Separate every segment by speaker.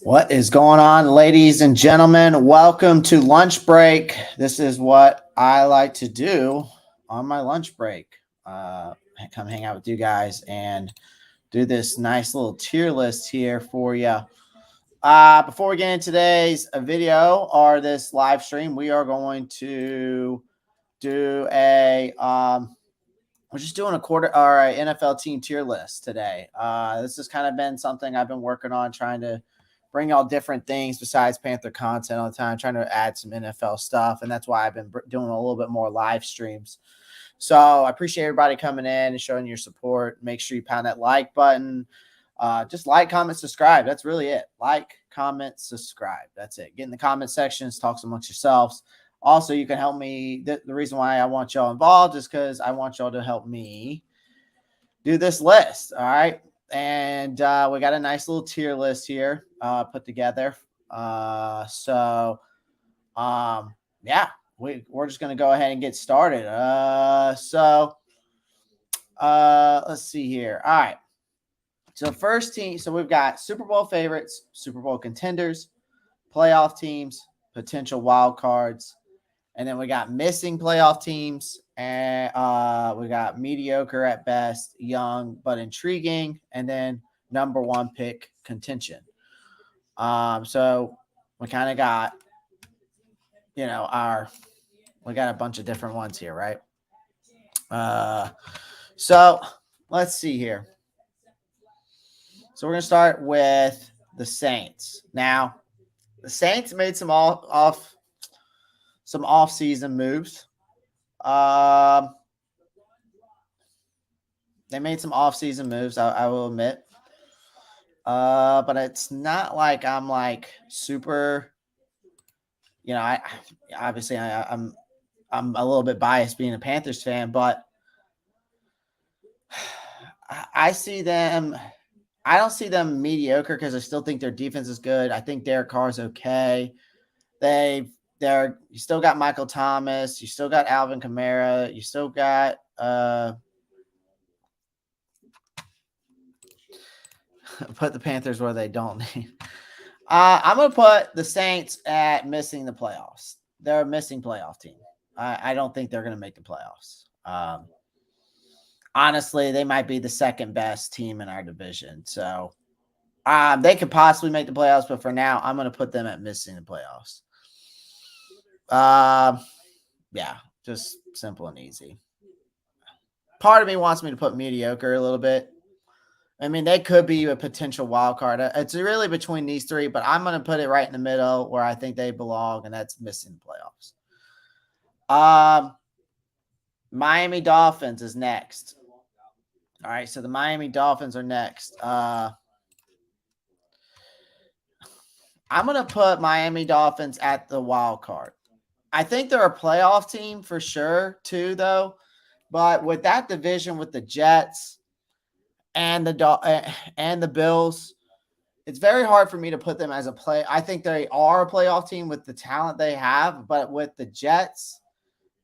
Speaker 1: What is going on, ladies and gentlemen? Welcome to lunch break. This is what I like to do on my lunch break. Come hang out with you guys and do this nice little tier list here for you. Before we get into today's video or this live stream, we are going to do we're just doing a quarter or a NFL team tier list today. This has kind of been something I've been working on, trying to bring y'all different things besides Panther content all the time, trying to add some NFL stuff. And that's why I've been doing a little bit more live streams. So I appreciate everybody coming in and showing your support. Make sure you pound that like button. Just like, comment, subscribe. That's really it. Like, comment, subscribe. That's it. Get in the comment sections, talk amongst yourselves. Also, you can help me. The reason why I want y'all involved is because I want y'all to help me do this list. All right. And we got a nice little tier list here put together. Yeah, we're just going to go ahead and get started. Let's see here. All right. So first team, so we've got Super Bowl favorites, Super Bowl contenders, playoff teams, potential wild cards, and then we got missing playoff teams, and we got mediocre at best, young but intriguing, and then number one pick contention. So we kind of got, we got a bunch of different ones here, right? So let's see here. So we're going to start with the Saints. Now, the Saints made some off-season moves. They made some off-season moves, I will admit. But it's not like I'm like super, I'm a little bit biased being a Panthers fan, but I see them. I don't see them mediocre because I still think their defense is good. I think Derek Carr is okay. You still got Michael Thomas. You still got Alvin Kamara. You still got put the Panthers where they don't need. I'm going to put the Saints at missing the playoffs. They're a missing playoff team. I don't think they're going to make the playoffs. Honestly, they might be the second best team in our division. So they could possibly make the playoffs, but for now, I'm going to put them at missing the playoffs. Yeah, just simple and easy. Part of me wants me to put mediocre a little bit. I mean, they could be a potential wild card. It's really between these three, but I'm going to put it right in the middle where I think they belong, and that's missing the playoffs. Miami Dolphins is next. All right, so the Miami Dolphins are next. I'm going to put Miami Dolphins at the wild card. I think they're a playoff team for sure, too, though. But with that division with the Jets and the Bills, it's very hard for me to put them as a play. I think they are a playoff team with the talent they have, but with the Jets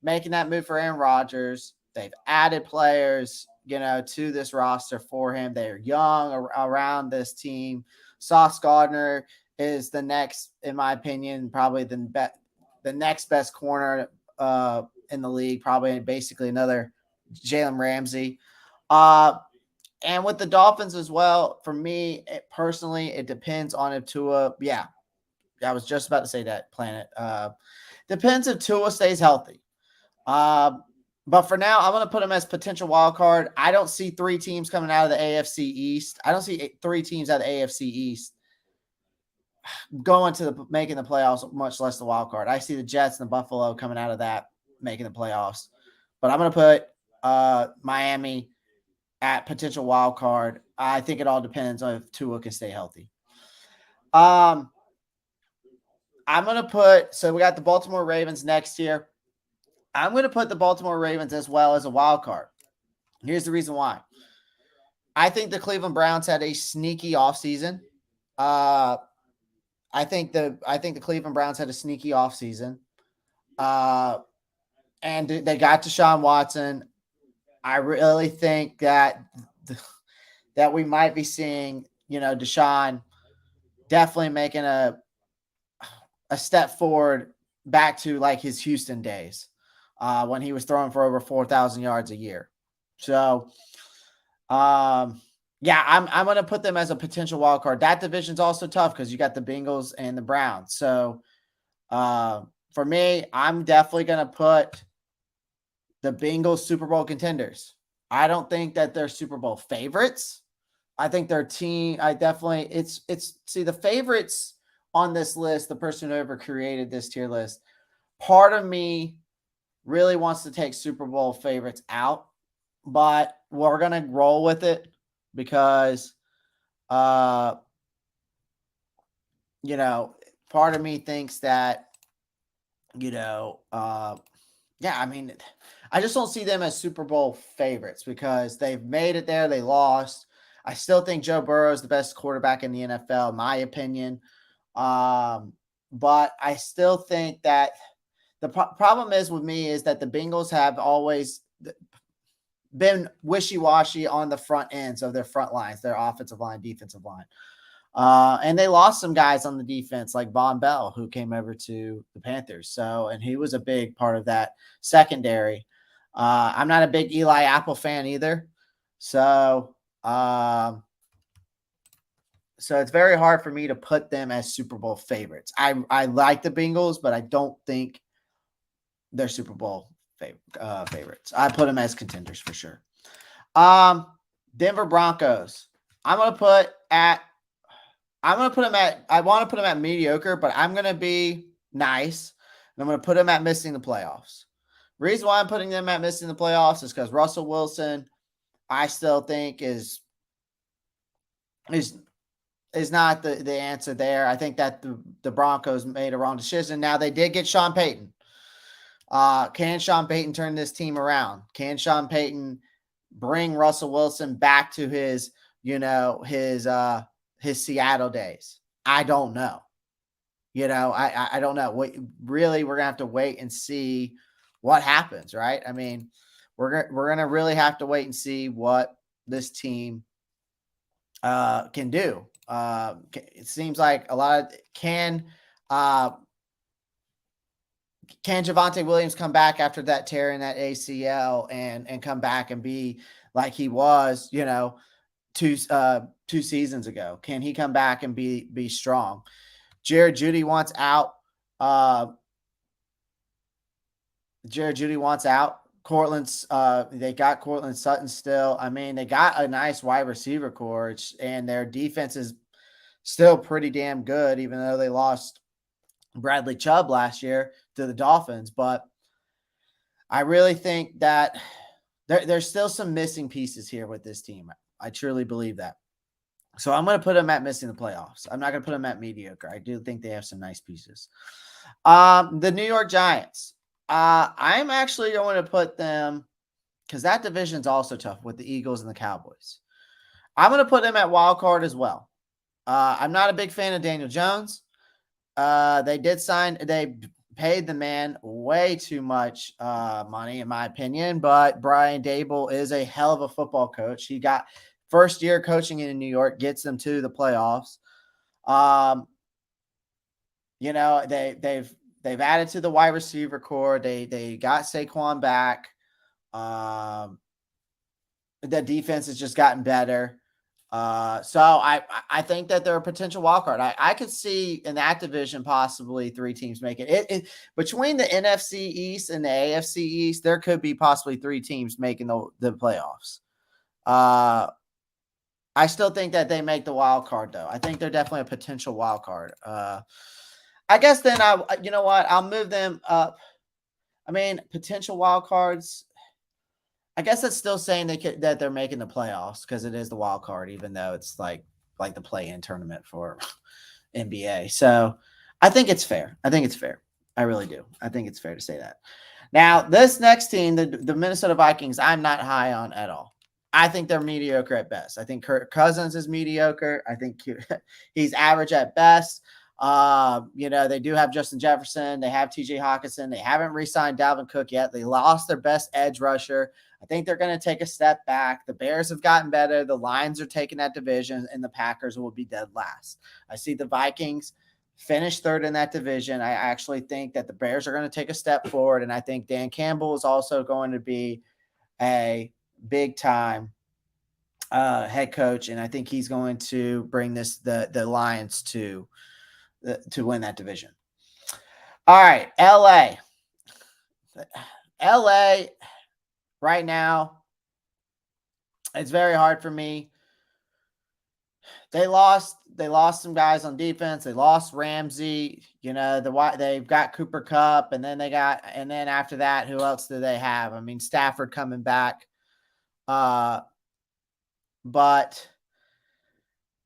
Speaker 1: making that move for Aaron Rodgers, they've added players, to this roster for him. They're young around this team. Sauce Gardner is the next, in my opinion, probably the next best corner in the league, probably basically another Jalen Ramsey. And with the Dolphins as well, for me, personally, it depends on if Tua, I was just about to say that, Planet. Depends if Tua stays healthy. But for now, I'm going to put him as potential wild card. I don't see three teams coming out of the AFC East. I don't see three teams out of the AFC East going to making the playoffs, much less the wild card. I see the Jets and the Buffalo coming out of that, making the playoffs. But I'm going to put Miami at potential wild card. I think it all depends on if Tua can stay healthy. I'm going to put – so we got the Baltimore Ravens next year. I'm going to put the Baltimore Ravens as well as a wild card. Here's the reason why. I think the Cleveland Browns had a sneaky offseason. I think the Cleveland Browns had a sneaky offseason. And they got Deshaun Watson. I really think that we might be seeing, Deshaun definitely making a step forward back to like his Houston days when he was throwing for over 4,000 yards a year. So, yeah, I'm going to put them as a potential wild card. That division's also tough because you got the Bengals and the Browns. So, for me, I'm definitely going to put the Bengals Super Bowl contenders. I don't think that they're Super Bowl favorites. I think their team, see the favorites on this list, the person who ever created this tier list, part of me really wants to take Super Bowl favorites out, but we're going to roll with it because, you know, part of me thinks that, yeah, I mean, I just don't see them as Super Bowl favorites because they've made it there. They lost. I still think Joe Burrow is the best quarterback in the NFL, in my opinion. But I still think that the problem is with me is that the Bengals have always been wishy-washy on the front ends of their front lines, their offensive line, defensive line. And they lost some guys on the defense like Von Bell, who came over to the Panthers. So, and he was a big part of that secondary. I'm not a big Eli Apple fan either. So, so it's very hard for me to put them as Super Bowl favorites. I like the Bengals, but I don't think they're Super Bowl favorites. I put them as contenders for sure. Denver Broncos. I want to put them at mediocre, but I'm going to be nice. And I'm going to put them at missing the playoffs. Reason why I'm putting them at missing the playoffs is because Russell Wilson, I still think is not the answer there. I think that the Broncos made a wrong decision. Now they did get Sean Payton. Can Sean Payton turn this team around? Can Sean Payton bring Russell Wilson back to his Seattle days? I don't know. I don't know. We're gonna have to wait and see what happens, right? I mean, we're gonna really have to wait and see what this team can do. It seems like a lot of can Javonte Williams come back after that tear in that ACL and come back and be like he was, two seasons ago? Can he come back and be strong? Jared Jeudy wants out. Cortland's they got Cortland Sutton still. I mean, they got a nice wide receiver core, and their defense is still pretty damn good, even though they lost Bradley Chubb last year to the Dolphins. But I really think that there's still some missing pieces here with this team. I truly believe that. So I'm going to put them at missing the playoffs. I'm not going to put them at mediocre. I do think they have some nice pieces. The New York Giants. I'm actually going to put them, because that division's also tough with the Eagles and the Cowboys. I'm going to put them at wild card as well. I'm not a big fan of Daniel Jones. They paid the man way too much money, in my opinion, but Brian Daboll is a hell of a football coach. He got first year coaching in New York, gets them to the playoffs. They've added to the wide receiver core. They got Saquon back. The defense has just gotten better. So I think that they're a potential wild card. I could see in that division possibly 3 teams make it. Between the NFC East and the AFC East, there could be possibly 3 teams making the playoffs. I still think that they make the wild card, though. I think they're definitely a potential wild card. I guess then you know what? I'll move them up. I mean, potential wild cards. I guess that's still saying that they're making the playoffs because it is the wild card, even though it's like the play-in tournament for NBA. So I think it's fair. I really do. I think it's fair to say that. Now, this next team, the Minnesota Vikings, I'm not high on at all. I think they're mediocre at best. I think Kirk Cousins is mediocre. I think he's average at best. They do have Justin Jefferson. They have TJ Hawkinson. They haven't re-signed Dalvin Cook yet. They lost their best edge rusher. I think they're going to take a step back. The Bears have gotten better. The Lions are taking that division, and the Packers will be dead last. I see the Vikings finish third in that division. I actually think that the Bears are going to take a step forward, and I think Dan Campbell is also going to be a big-time head coach, and I think he's going to bring the Lions to win that division. All right, LA right now, it's very hard for me. They lost some guys on defense. They lost Ramsey. They've got Cooper Kupp, and then after that, who else do they have? I mean, Stafford coming back. But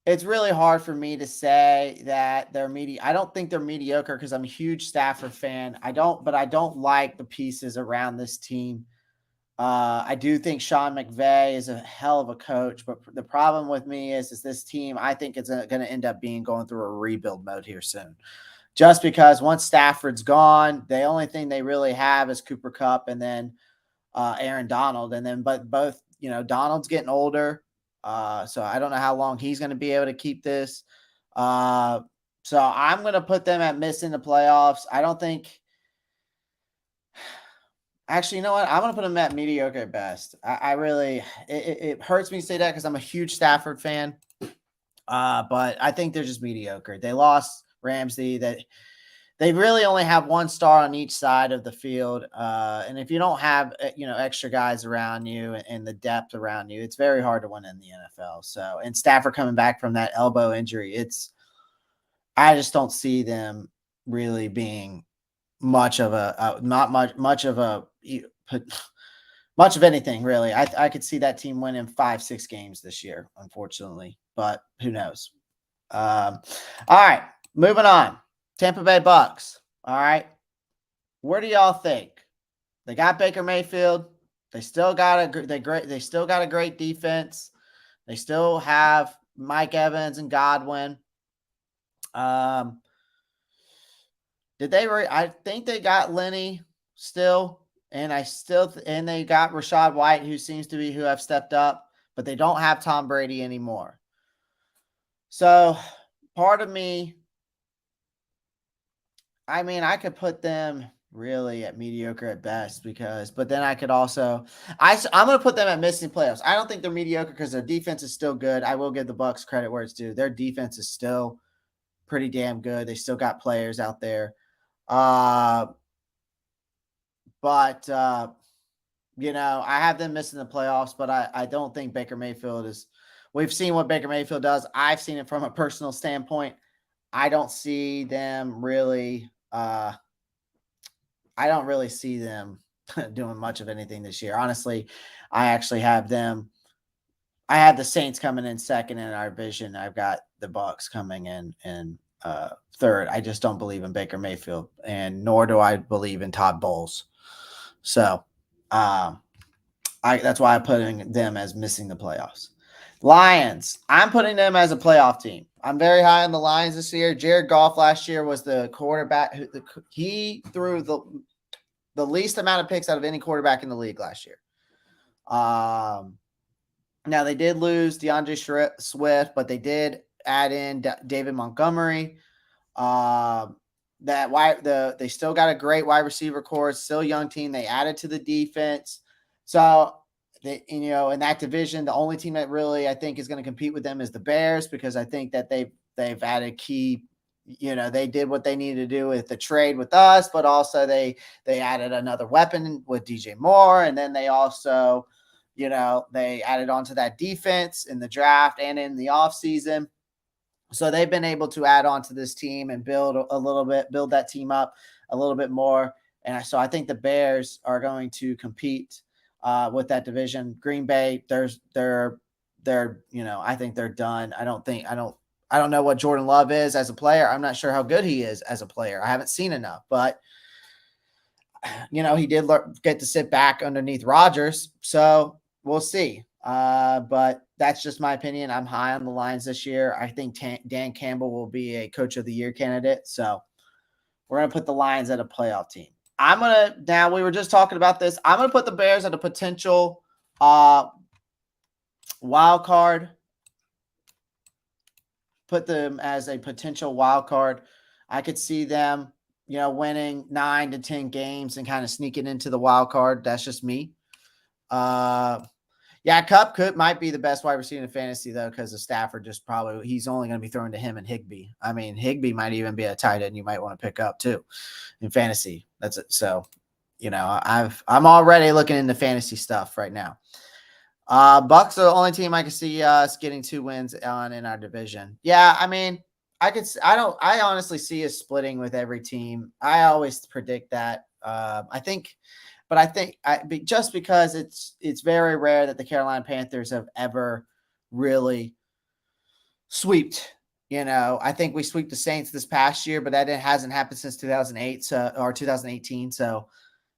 Speaker 1: it's really hard for me to say that they're I don't think they're mediocre because I'm a huge Stafford fan. I don't like the pieces around this team. I do think Sean McVay is a hell of a coach, but the problem with me is this team, I think it's going to end up going through a rebuild mode here soon. Just because once Stafford's gone, the only thing they really have is Cooper Kupp and then Aaron Donald. And then, but both, Donald's getting older. So I don't know how long he's going to be able to keep this. So I'm going to put them at missing the playoffs. I don't think. Actually, you know what? I'm going to put them at mediocre at best. It hurts me to say that because I'm a huge Stafford fan. But I think they're just mediocre. They lost Ramsey. They really only have one star on each side of the field. And if you don't have, extra guys around you and the depth around you, it's very hard to win in the NFL. So, and Stafford coming back from that elbow injury, I just don't see them really being much of anything really. I could see that team winning 5-6 games this year, unfortunately, but who knows? All right, moving on. Tampa Bay Bucks. All right. Where do y'all think? They got Baker Mayfield. They still got a great defense. They still have Mike Evans and Godwin. I think they got Lenny still, and they got Rachaad White, who have stepped up, but they don't have Tom Brady anymore. So part of me, I mean, I could put them really at mediocre at best but then I could also, I'm going to put them at missing playoffs. I don't think they're mediocre because their defense is still good. I will give the Bucks credit where it's due. Their defense is still pretty damn good. They still got players out there. I have them missing the playoffs, but I don't think Baker Mayfield is. We've seen what Baker Mayfield does. I've seen it from a personal standpoint. I don't see them really. I don't really see them doing much of anything this year. Honestly, I actually have them. I have the Saints coming in second in our division. I've got the Bucks coming in third. I just don't believe in Baker Mayfield, and nor do I believe in Todd Bowles. So, that's why I'm putting them as missing the playoffs. Lions. I'm putting them as a playoff team. I'm very high on the Lions this year. Jared Goff last year was the quarterback. He threw the least amount of picks out of any quarterback in the league last year. Now they did lose DeAndre Swift, but they did add in David Montgomery. They still got a great wide receiver core. Still a young team. They added to the defense. So in that division, the only team that really I think is going to compete with them is the Bears, because I think that they've added key. They did what they needed to do with the trade with us, but also they added another weapon with DJ Moore, and then they also, they added on to that defense in the draft and in the offseason. So they've been able to add on to this team and build that team up a little bit more. And so I think the Bears are going to compete with that division. Green Bay, I think they're done. I don't know what Jordan Love is as a player. I'm not sure how good he is as a player. I haven't seen enough, but he did get to sit back underneath Rodgers. So we'll see. But that's just my opinion. I'm high on the Lions this year. I think Dan Campbell will be a Coach of the Year candidate. So we're going to put the Lions at a playoff team. Now we were just talking about this. I'm going to put the Bears at a potential wild card. Put them as a potential wild card. I could see them, winning 9 to 10 games and kind of sneaking into the wild card. That's just me. Yeah, Kupp might be the best wide receiver in fantasy, though, because of Stafford he's only going to be throwing to him and Higbee. I mean, Higbee might even be a tight end you might want to pick up, too, in fantasy. That's it. So, I'm already looking into fantasy stuff right now. Bucks are the only team I can see us getting 2 wins on in our division. Yeah, I mean, I honestly see us splitting with every team. I always predict that. I think just because it's very rare that the Carolina Panthers have ever really sweeped. I think we swept the Saints this past year, but that hasn't happened since 2008 or 2018. So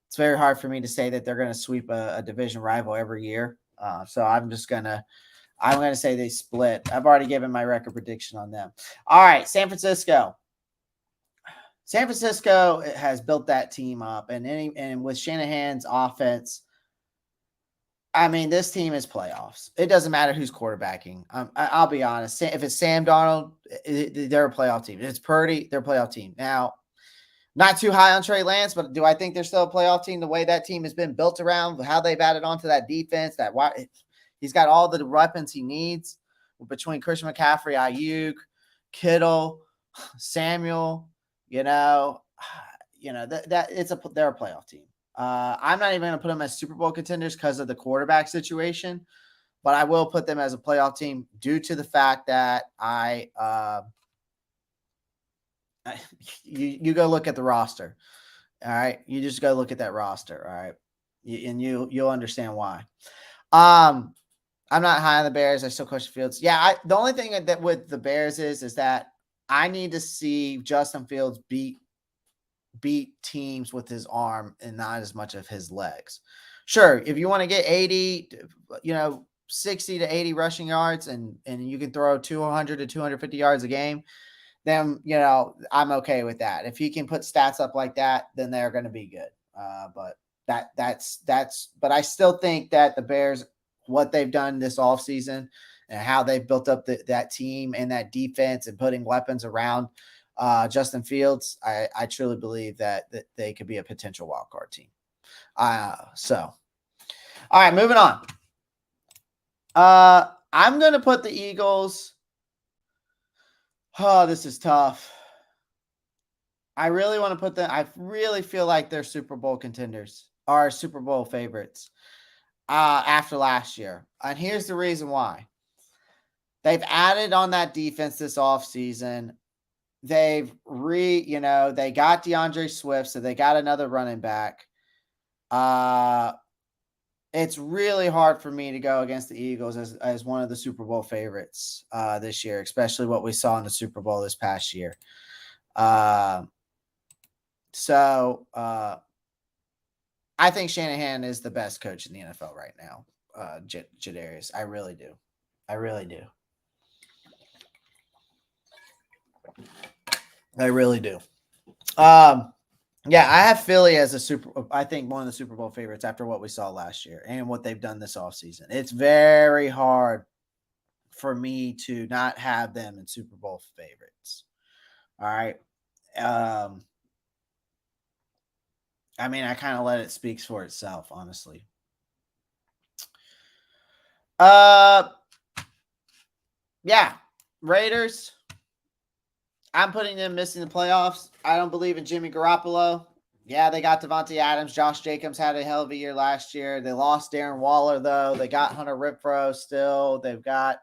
Speaker 1: it's very hard for me to say that they're going to sweep a division rival every year. So I'm going to say they split. I've already given my record prediction on them. All right, San Francisco. San Francisco has built that team up, and with Shanahan's offense, I mean, this team is playoffs. It doesn't matter who's quarterbacking. I'll be honest. If it's Sam Darnold, they're a playoff team. If it's Purdy, they're a playoff team. Now, not too high on Trey Lance, but do I think they're still a playoff team? The way that team has been built around, how they've added on to that defense, he's got all the weapons he needs between Christian McCaffrey, Ayuk, Kittle, Samuel. They're a playoff team. I'm not even going to put them as Super Bowl contenders because of the quarterback situation, but I will put them as a playoff team due to the fact that you go look at the roster. All right. You just go look at that roster. All right. You'll understand why. I'm not high on the Bears. I still question Fields. Yeah. The only thing that with the Bears is that I need to see Justin Fields beat teams with his arm and not as much of his legs. Sure. If you want to get 60 to 80 rushing yards and you can throw 200 to 250 yards a game, then, I'm okay with that. If he can put stats up like that, then they're going to be good. But I still think that the Bears, what they've done this offseason and how they've built up that team and that defense and putting weapons around Justin Fields, I truly believe that they could be a potential wild card team. All right, moving on. I'm going to put the Eagles. Oh, this is tough. I really want to put them. I really feel like they're Super Bowl contenders or Super Bowl favorites after last year. And here's the reason why. They've added on that defense this offseason. They got DeAndre Swift, so they got another running back. It's really hard for me to go against the Eagles as one of the Super Bowl favorites this year, especially what we saw in the Super Bowl this past year. I think Shanahan is the best coach in the NFL right now, Jadarius. I really do. I really do. Yeah, I have Philly as I think one of the Super Bowl favorites after what we saw last year and what they've done this offseason. It's very hard for me to not have them in Super Bowl favorites. All right. I mean, I kind of let it speak for itself, honestly. Yeah, Raiders. I'm putting them missing the playoffs. I don't believe in Jimmy Garoppolo. Yeah, they got Devontae Adams. Josh Jacobs had a hell of a year last year. They lost Darren Waller, though. They got Hunter Renfrow still. They've got,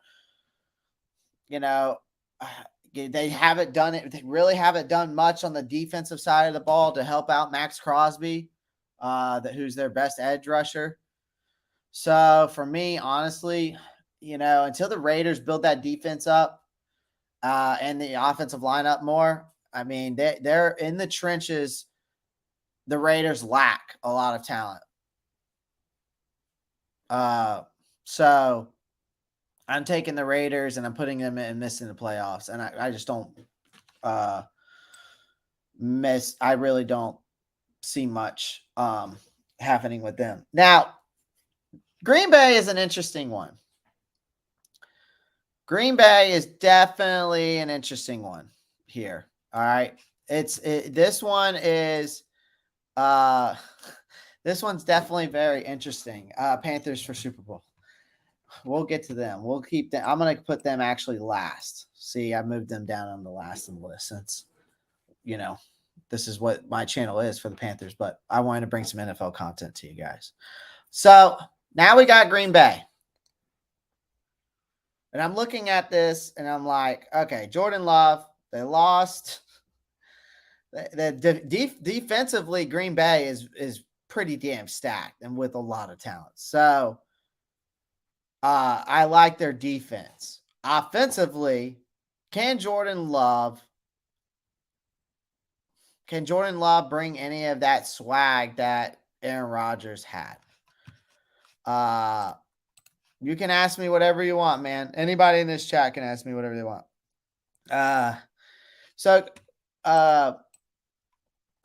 Speaker 1: they haven't done it. They really haven't done much on the defensive side of the ball to help out Max Crosby, who's their best edge rusher. So for me, honestly, until the Raiders build that defense up, and the offensive lineup more, I mean, they're in the trenches. The Raiders lack a lot of talent. So I'm taking the Raiders and I'm putting them in missing the playoffs. And I just don't I really don't see much happening with them. Now, Green Bay is an interesting one. Green Bay is definitely an interesting one here. All right. This one is this one's definitely very interesting. Panthers for Super Bowl. We'll get to them. We'll keep them. I'm gonna put them actually last. See, I moved them down on the last of the list since this is what my channel is for the Panthers, but I wanted to bring some NFL content to you guys. So now we got Green Bay. And I'm looking at this and I'm like, okay, Jordan Love, they lost. Defensively, Green Bay is pretty damn stacked and with a lot of talent. So I like their defense. Offensively, can Jordan Love bring any of that swag that Aaron Rodgers had? You can ask me whatever you want, man. Anybody in this chat can ask me whatever they want. So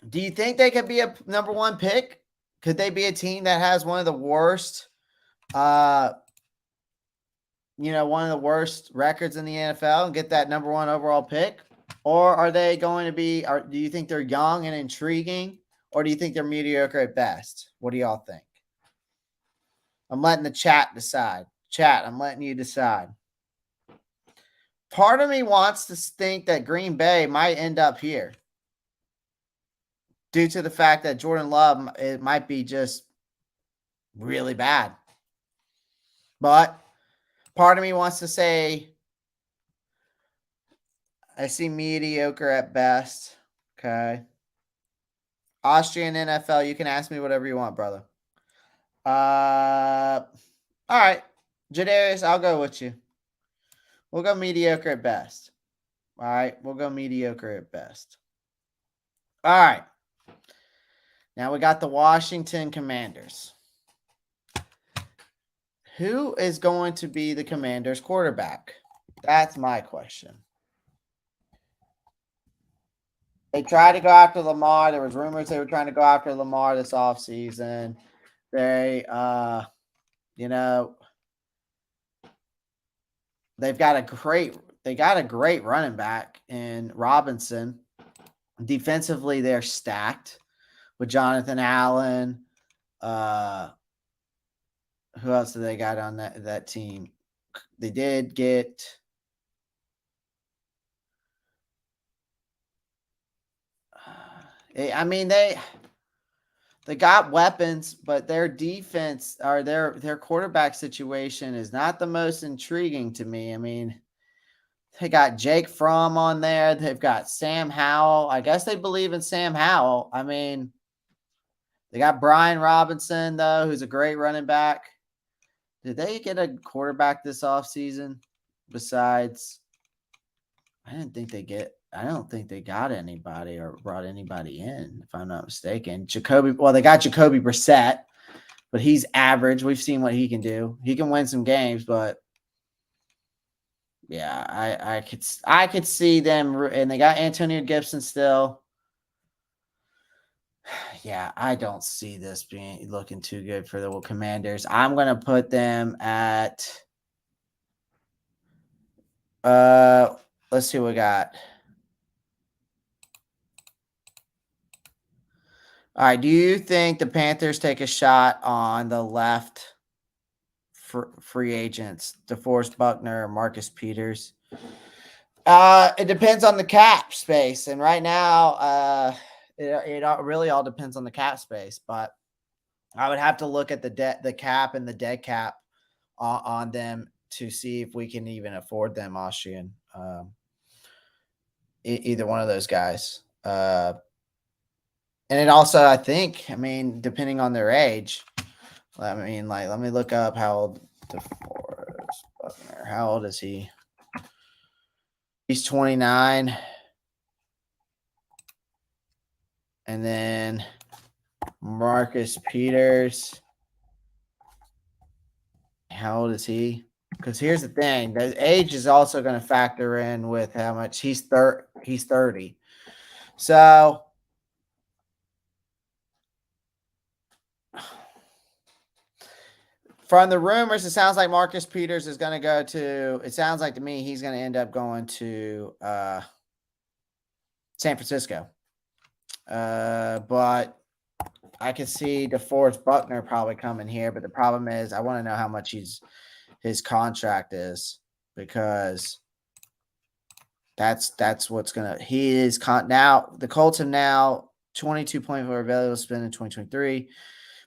Speaker 1: do you think they could be a number one pick? Could they be a team that has one of the worst, one of the worst records in the NFL and get that number one overall pick? Or are they going to be, do you think they're young and intriguing? Or do you think they're mediocre at best? What do y'all think? I'm letting the chat decide. Chat, I'm letting you decide. Part of me wants to think that Green Bay might end up here due to the fact that Jordan Love, it might be just really bad. But part of me wants to say I see mediocre at best. Okay. Austrian NFL, you can ask me whatever you want, brother. All right. Jadarius, I'll go with you. We'll go mediocre at best. All right. We'll go mediocre at best. All right. Now we got the Washington Commanders. Who is going to be the Commanders quarterback? That's my question. They tried to go after Lamar. There was rumors they were trying to go after Lamar this offseason. They've got a great running back in Robinson. Defensively, they're stacked with Jonathan Allen. Who else do they got on that team? They did get they got weapons, but their defense or their quarterback situation is not the most intriguing to me. I mean, they got Jake Fromm on there. They've got Sam Howell. I guess they believe in Sam Howell. I mean, they got Brian Robinson, though, who's a great running back. Did they get a quarterback this offseason besides? I don't think they got anybody or brought anybody in, if I'm not mistaken. They got Jacoby Brissett, but he's average. We've seen what he can do. He can win some games, but yeah, I could see them, and they got Antonio Gibson still. Yeah, I don't see this looking too good for the Commanders. I'm going to put them at let's see what we got. All right, do you think the Panthers take a shot on the left free agents, DeForest Buckner or Marcus Peters? It depends on the cap space, and right now, it really all depends on the cap space. But I would have to look at the cap and the dead cap on them to see if we can even afford them, Austrian. Either one of those guys. And it also, I think, depending on their age, let me look up how old DeForest Buckner. How old is he? He's 29. And then Marcus Peters. How old is he? Because here's the thing: the age is also going to factor in with how much he's 30. So from the rumors, it sounds like Marcus Peters is going to go to. It sounds like to me he's going to end up going to San Francisco. But I could see DeForest Buckner probably coming here. But the problem is, I want to know how much his contract is, because that's what's gonna. He is now the Colts have now 22.4 available to spend in 2023.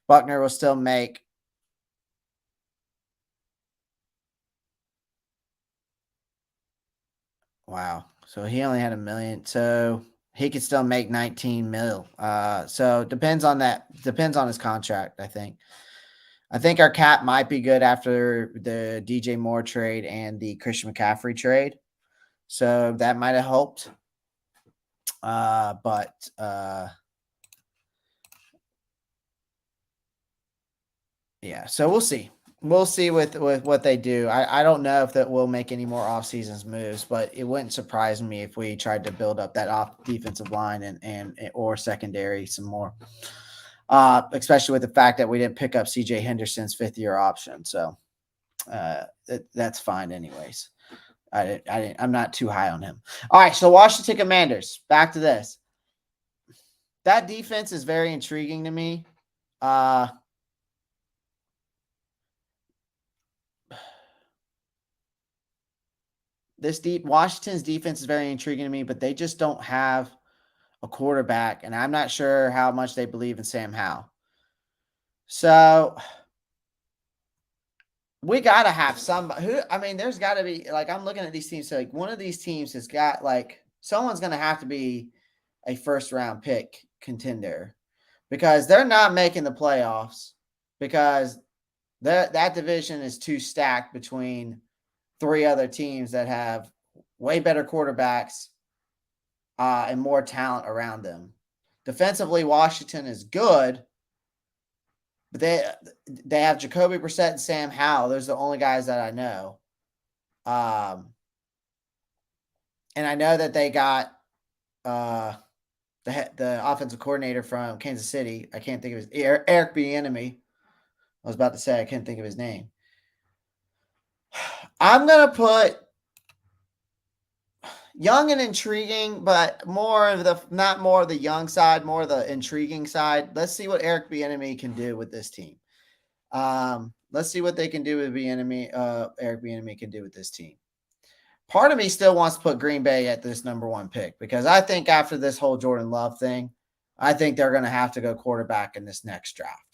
Speaker 1: Buckner will still make. Wow. So he only had $1 million. So he could still make 19 mil. So depends on that. Depends on his contract, I think. I think our cap might be good after the DJ Moore trade and the Christian McCaffrey trade. So that might have helped. But yeah, so we'll see. We'll see with what they do. I don't know if that will make any more off seasons moves, but it wouldn't surprise me if we tried to build up that off defensive line and or secondary some more. Especially with the fact that we didn't pick up CJ Henderson's 5th-year option. So that's fine anyways. I'm not too high on him. All right, so Washington Commanders. Back to this. That defense is very intriguing to me. Washington's defense is very intriguing to me, but they just don't have a quarterback, and I'm not sure how much they believe in Sam Howell. So we got to have somebody who, I mean, there's got to be, like, I'm looking at these teams. So like one of these teams has got, like, someone's going to have to be a first round pick contender, because they're not making the playoffs, because that division is too stacked between 3 other teams that have way better quarterbacks and more talent around them. Defensively, Washington is good, but they have Jacoby Brissett and Sam Howell. Those are the only guys that I know. And I know that they got the offensive coordinator from Kansas City. I can't think of his Eric Bieniemy. I was about to say I can't think of his name. I'm gonna put young and intriguing, but not more of the young side, more of the intriguing side. Let's see what Eric Bieniemy can do with this team. Let's see what they can do with Eric Bieniemy can do with this team. Part of me still wants to put Green Bay at this number 1 pick, because I think after this whole Jordan Love thing, I think they're going to have to go quarterback in this next draft.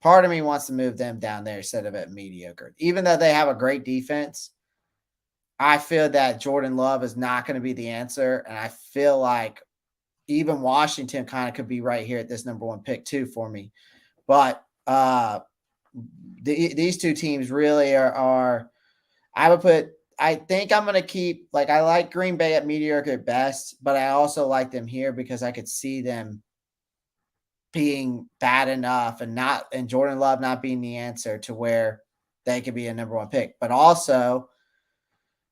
Speaker 1: Part of me wants to move them down there instead of at mediocre. Even though they have a great defense, I feel that Jordan Love is not going to be the answer. And I feel like even Washington kind of could be right here at this number 1 pick too for me. But these 2 teams really are I think I'm going to keep, like, I like Green Bay at mediocre at best, but I also like them here because I could see them being bad enough and Jordan Love not being the answer to where they could be a number 1 pick. But also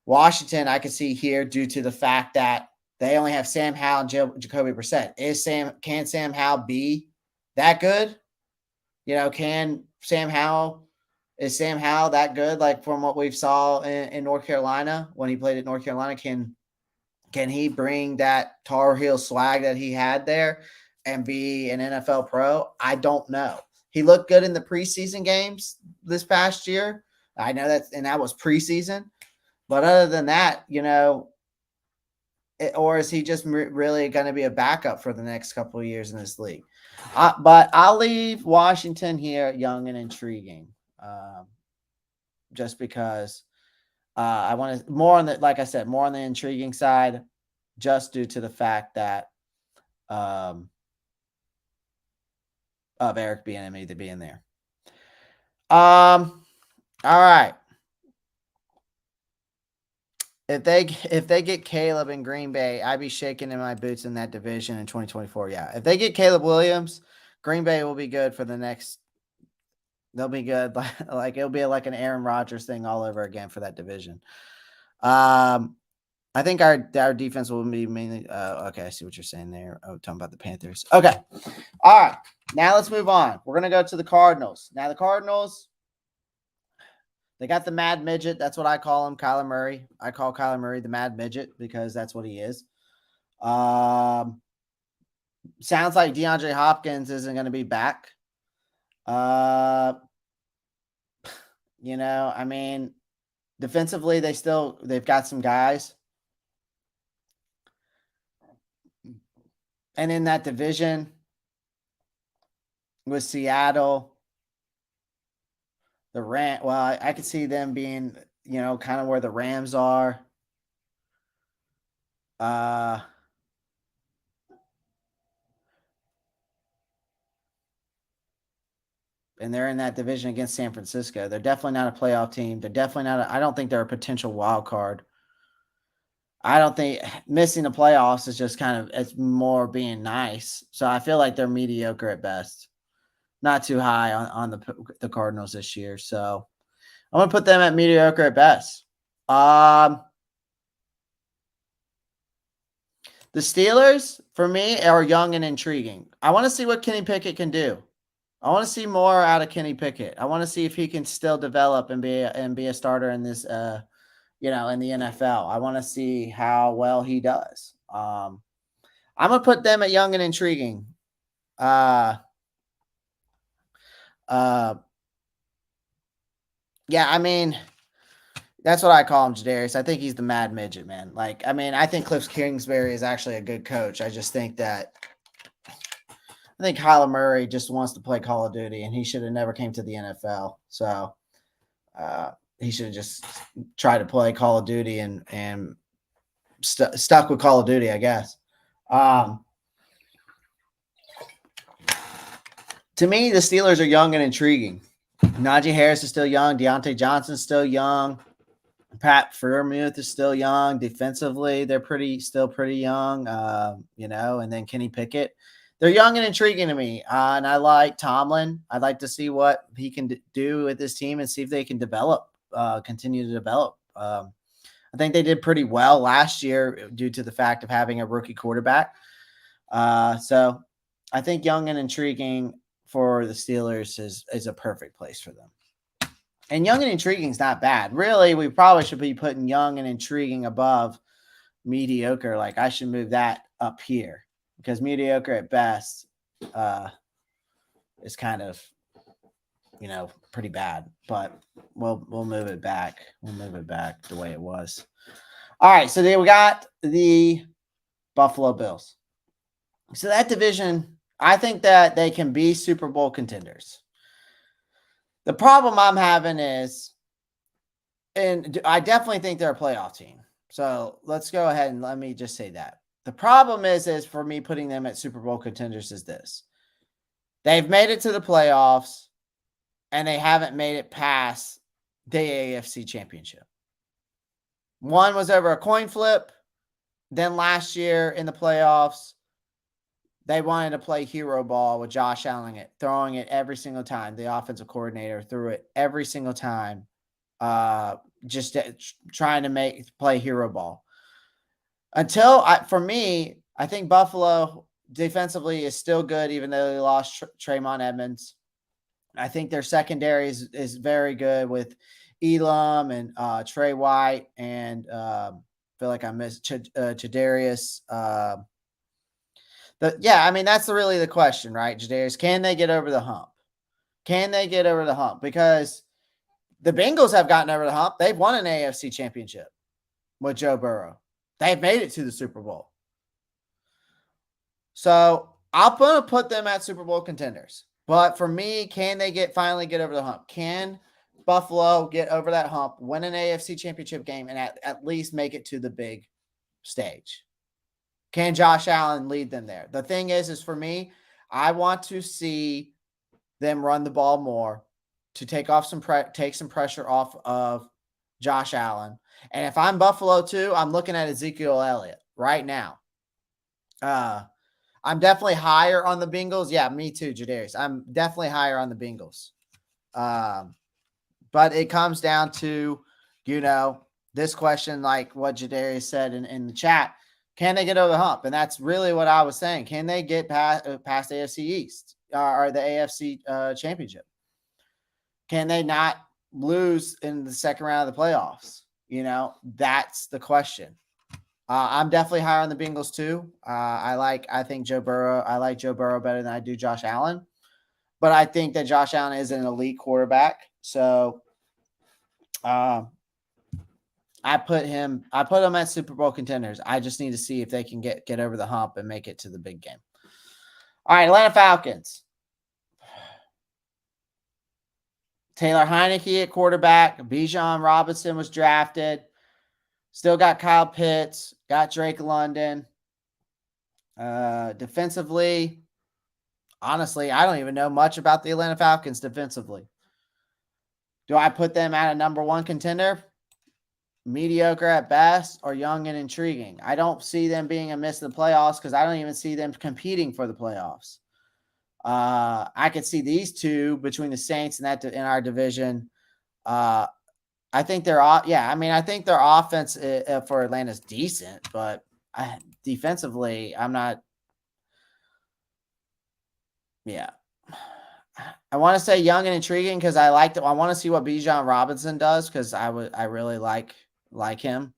Speaker 1: Washington, I could see here due to the fact that they only have Sam Howell and Jacoby Brissett. Can Sam Howell be that good? Is Sam Howell that good? Like from what we've saw in North Carolina when he played at North Carolina, can he bring that Tar Heel swag that he had there and be an NFL pro? I don't know. He looked good in the preseason games this past year. I know that was preseason. But other than that, or is he just really going to be a backup for the next couple of years in this league? But I'll leave Washington here, young and intriguing, just because I want to more on the intriguing side, just due to the fact that of Eric Bieniemy to being there. All right. If they get Caleb in Green Bay, I'd be shaking in my boots in that division in 2024. Yeah. If they get Caleb Williams, Green Bay will be good for the next They'll be good. Like it'll be like an Aaron Rodgers thing all over again for that division. I think our defense will be mainly. Okay, I see what you're saying there. Oh, talking about the Panthers. Okay, all right. Now let's move on. We're gonna go to the Cardinals. Now the Cardinals, they got the Mad Midget. That's what I call him, Kyler Murray. I call Kyler Murray the Mad Midget because that's what he is. Sounds like DeAndre Hopkins isn't going to be back. I mean, defensively, they've got some guys. And in that division with Seattle, I could see them being, kind of where the Rams are. And they're in that division against San Francisco. They're definitely not a playoff team. They're definitely not. I don't think they're a potential wild card. I don't think missing the playoffs is just it's more being nice. So I feel like they're mediocre at best. Not too high on the Cardinals this year. So I'm going to put them at mediocre at best. The Steelers, for me, are young and intriguing. I want to see what Kenny Pickett can do. I want to see more out of Kenny Pickett. I want to see if he can still develop and be a starter in this in the NFL. I want to see how well he does. I'm going to put them at young and intriguing. Yeah, I mean, that's what I call him, Jadarius. I think he's the Mad Midget, man. I think Cliff Kingsbury is actually a good coach. I think Kyler Murray just wants to play Call of Duty, and he should have never came to the NFL. So he should have just tried to play Call of Duty and stuck with Call of Duty, I guess. To me, the Steelers are young and intriguing. Najee Harris is still young. Deontay Johnson is still young. Pat Freiermuth is still young. Defensively, they're still pretty young, and then Kenny Pickett. They're young and intriguing to me. And I like Tomlin. I'd like to see what he can do with this team and see if they can continue to develop. I think they did pretty well last year due to the fact of having a rookie quarterback. So I think young and intriguing for the Steelers is a perfect place for them. And young and intriguing is not bad. Really, we probably should be putting young and intriguing above mediocre. Like I should move that up here because mediocre at best is kind of, pretty bad. But we'll move it back. We'll move it back the way it was. All right, so then we got the Buffalo Bills. So that division, I think that they can be Super Bowl contenders. The problem I'm having is, and I definitely think they're a playoff team. So let's go ahead and let me just say that. The problem is for me putting them at Super Bowl contenders is this. They've made it to the playoffs, and they haven't made it past the AFC Championship. One was over a coin flip. Then last year in the playoffs, they wanted to play hero ball with Josh Allen, throwing it every single time. The offensive coordinator threw it every single time, just trying to play hero ball. For me, I think Buffalo defensively is still good, even though they lost Traymon Edmonds. I think their secondary is very good with Elam and Trey White, and feel like I missed Chadarius. That's really the question, right, Jadarius? Can they get over the hump? Can they get over the hump? Because the Bengals have gotten over the hump. They've won an AFC championship with Joe Burrow. They've made it to the Super Bowl. So I'm going to put them at Super Bowl contenders. But for me, can they finally get over the hump? Can Buffalo get over that hump, win an AFC championship game, and at least make it to the big stage? Can Josh Allen lead them there? The thing is for me, I want to see them run the ball more to take some pressure off of Josh Allen. And if I'm Buffalo too, I'm looking at Ezekiel Elliott right now. I'm definitely higher on the Bengals. Yeah, me too, Jadarius. I'm definitely higher on the Bengals. But it comes down to, this question, like what Jadarius said in the chat. Can they get over the hump? And that's really what I was saying. Can they get past AFC East or the AFC Championship? Can they not lose in the second round of the playoffs? That's the question. I'm definitely higher on the Bengals too. I like Joe Burrow better than I do Josh Allen, but I think that Josh Allen is an elite quarterback. So, I put him at Super Bowl contenders. I just need to see if they can get over the hump and make it to the big game. All right, Atlanta Falcons. Taylor Heineke at quarterback. Bijan Robinson was drafted. Still got Kyle Pitts. Got Drake London. Defensively, honestly, I don't even know much about the Atlanta Falcons defensively. Do I put them at a number one contender? Mediocre at best, or young and intriguing? I don't see them being a miss in the playoffs because I don't even see them competing for the playoffs. I could see these two between the Saints and in our division. I think I think their offense for Atlanta is decent, but defensively, I'm not. Yeah. I want to say young and intriguing because I want to see what Bijan Robinson does because I really like him.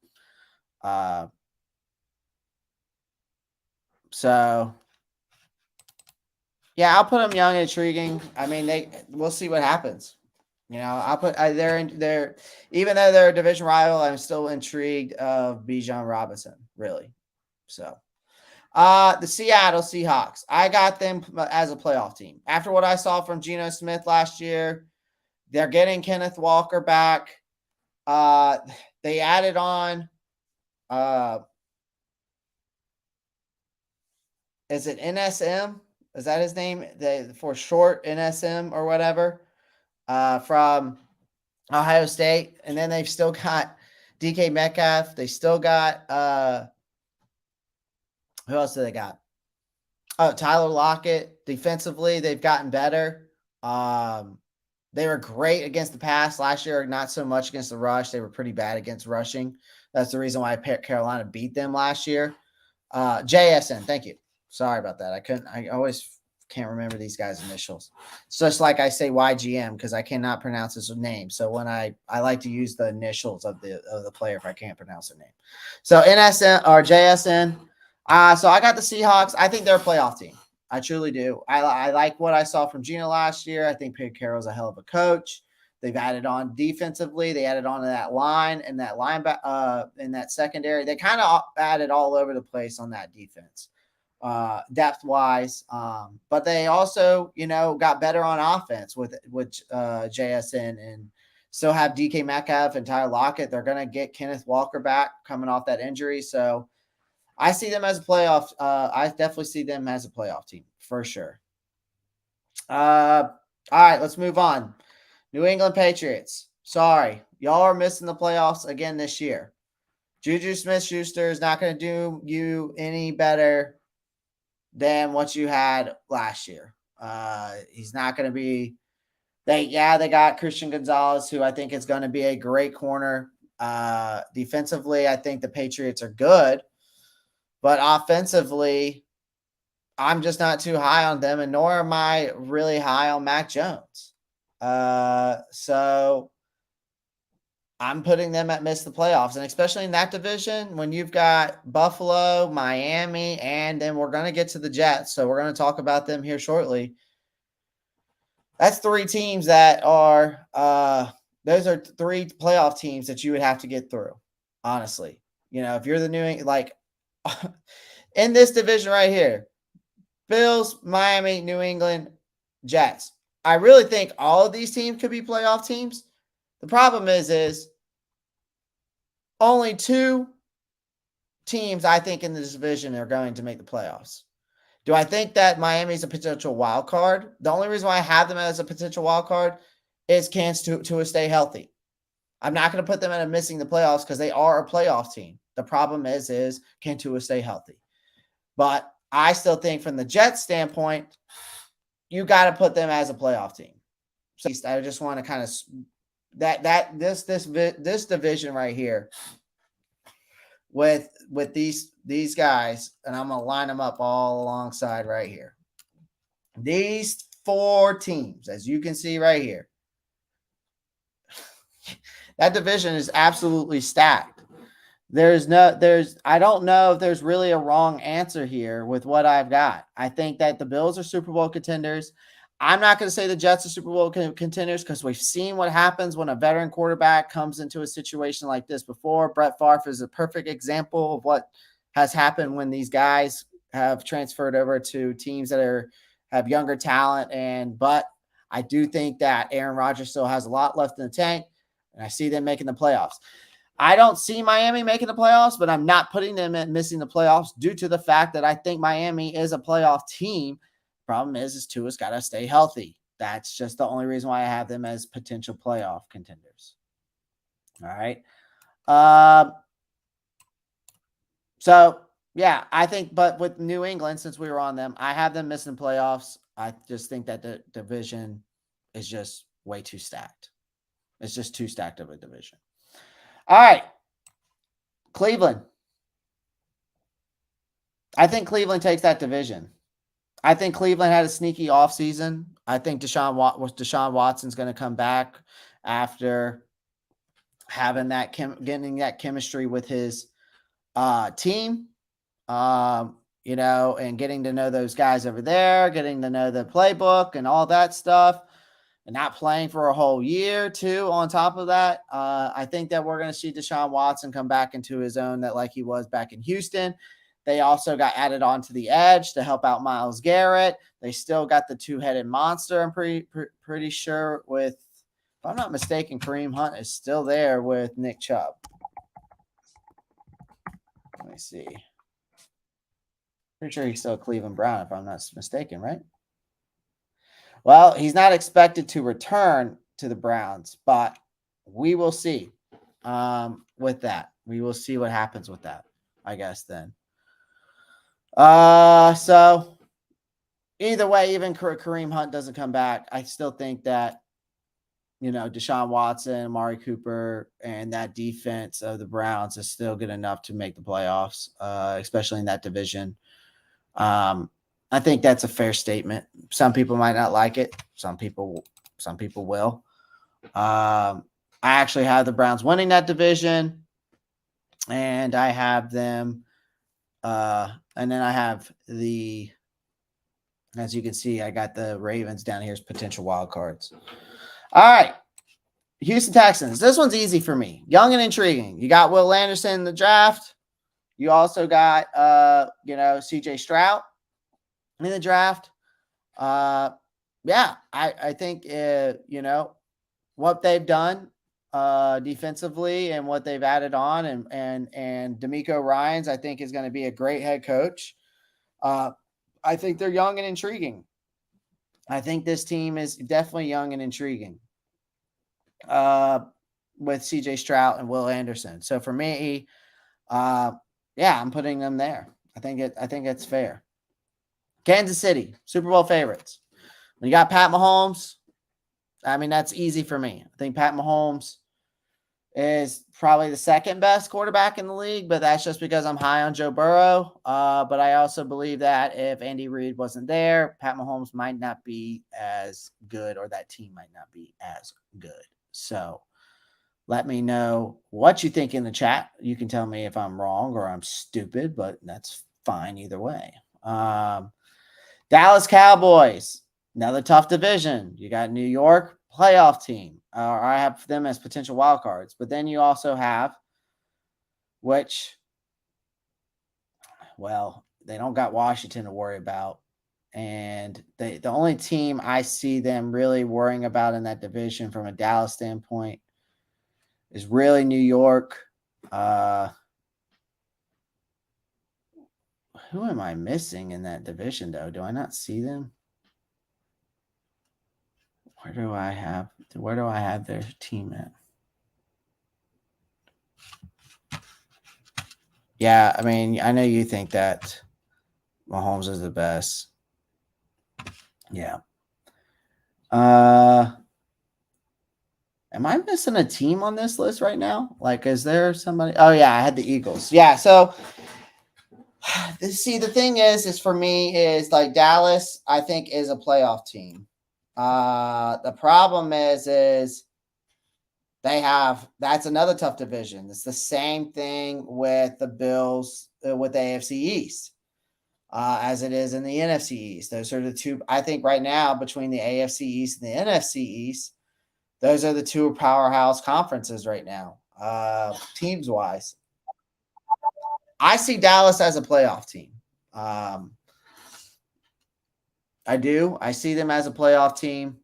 Speaker 1: So yeah, I'll put him young and intriguing. I mean, we'll see what happens. I'll put they're even though they're a division rival, I'm still intrigued of Bijan Robinson, really. So the Seattle Seahawks, I got them as a playoff team. After what I saw from Geno Smith last year, they're getting Kenneth Walker back. They added on is it NSM? Is that his name? For short, NSM or whatever, from Ohio State. And then they've still got DK Metcalf. They still got who else do they got? Oh, Tyler Lockett. Defensively, they've gotten better. They were great against the pass last year, not so much against the rush. They were pretty bad against rushing. That's the reason why Carolina beat them last year. JSN, thank you. Sorry about that. I always can't remember these guys' initials. It's just like I say YGM because I cannot pronounce his name. So when I like to use the initials of the player if I can't pronounce their name. So NSN or JSN. So I got the Seahawks. I think they're a playoff team. I truly do. I like what I saw from Geno last year. I think Pete Carroll's a hell of a coach. They've added on defensively. They added on to that line and that linebacker in that secondary. They kind of added all over the place on that defense, depth wise. But they also, got better on offense with JSN and still have DK Metcalf and Tyler Lockett. They're going to get Kenneth Walker back coming off that injury. So I see them as a playoff. I definitely see them as a playoff team for sure. All right, let's move on. New England Patriots. Sorry, y'all are missing the playoffs again this year. Juju Smith-Schuster is not going to do you any better than what you had last year. He's not going to be. They got Christian Gonzalez, who I think is going to be a great corner. Defensively, I think the Patriots are good. But offensively, I'm just not too high on them, and nor am I really high on Mac Jones. So I'm putting them at miss the playoffs, and especially in that division when you've got Buffalo, Miami, and then we're going to get to the Jets. So we're going to talk about them here shortly. That's three teams that are those are three playoff teams that you would have to get through, honestly. If you're the New England, like in this division right here, Bills, Miami, New England, Jets. I really think all of these teams could be playoff teams. The problem is only two teams I think in this division are going to make the playoffs. Do I think that Miami is a potential wild card? The only reason why I have them as a potential wild card is Kansas to stay healthy. I'm not going to put them at missing the playoffs because they are a playoff team. The problem is can Tua stay healthy? But I still think from the Jets standpoint, you got to put them as a playoff team. So I just want to kind of this division right here with these guys, and I'm gonna line them up all alongside right here. These 4 teams, as you can see right here, that division is absolutely stacked. I don't know if there's really a wrong answer here with what I've got. I think that the Bills are Super Bowl contenders. I'm not going to say the Jets are Super Bowl contenders because we've seen what happens when a veteran quarterback comes into a situation like this before. Brett Favre is a perfect example of what has happened when these guys have transferred over to teams that have younger talent. But I do think that Aaron Rodgers still has a lot left in the tank, and I see them making the playoffs. I don't see Miami making the playoffs, but I'm not putting them at missing the playoffs due to the fact that I think Miami is a playoff team. Problem is Tua's got to stay healthy. That's just the only reason why I have them as potential playoff contenders. All right. So, yeah, I think, but with New England, since we were on them, I have them missing playoffs. I just think that the division is just way too stacked. It's just too stacked of a division. All right. Cleveland. I think Cleveland takes that division. I think Cleveland had a sneaky offseason. I think Deshaun Watson's going to come back after having getting that chemistry with his team, and getting to know those guys over there, getting to know the playbook and all that stuff, and not playing for a whole year too. On top of that, I think that we're going to see Deshaun Watson come back into his own like he was back in Houston. They also got added onto the edge to help out Myles Garrett. They still got the 2-headed monster. I'm pretty sure with, if I'm not mistaken, Kareem Hunt is still there with Nick Chubb. Let me see. Pretty sure he's still a Cleveland Brown, if I'm not mistaken, right? Well, he's not expected to return to the Browns, but we will see with that. We will see what happens with that, I guess, then. So either way, even Kareem Hunt doesn't come back, I still think that, Deshaun Watson, Amari Cooper, and that defense of the Browns is still good enough to make the playoffs, especially in that division. I think that's a fair statement. Some people might not like it. Some people will. I actually have the Browns winning that division, and I have them. And then I have as you can see, I got the Ravens down here as potential wild cards. All right. Houston Texans. This one's easy for me. Young and intriguing. You got Will Anderson in the draft. You also got, CJ Stroud in the draft. I think, what they've done defensively and what they've added on and D'Amico Ryans, I think, is going to be a great head coach. I think they're young and intriguing. I think this team is definitely young and intriguing with CJ Stroud and Will Anderson. So for me, I'm putting them there. I think it's fair. Kansas City, Super Bowl favorites. When you got Pat Mahomes, I mean, that's easy for me. I think Pat Mahomes is probably the second best quarterback in the league, but that's just because I'm high on Joe Burrow. But I also believe that if Andy Reid wasn't there, Pat Mahomes might not be as good, or that team might not be as good. So let me know what you think in the chat. You can tell me if I'm wrong or I'm stupid, but that's fine either way. Dallas Cowboys, another tough division. You got New York, playoff team. I have them as potential wild cards. But then you also have, they don't got Washington to worry about. And the only team I see them really worrying about in that division from a Dallas standpoint is really New York. Who am I missing in that division, though? Do I not see them? Where do I have their team at? Yeah, I mean, I know you think that Mahomes is the best. Yeah. Am I missing a team on this list right now? Like, is there somebody? Oh yeah, I had the Eagles. Yeah, so see, the thing is for me is like Dallas, I think is a playoff team. The problem is that's another tough division. It's the same thing with the Bills with the AFC East. As it is in the NFC East. Those are the two, I think, right now between the AFC East and the NFC East. Those are the two powerhouse conferences right now, teams wise. I see Dallas as a playoff team. Um, I do. I see them as a playoff team.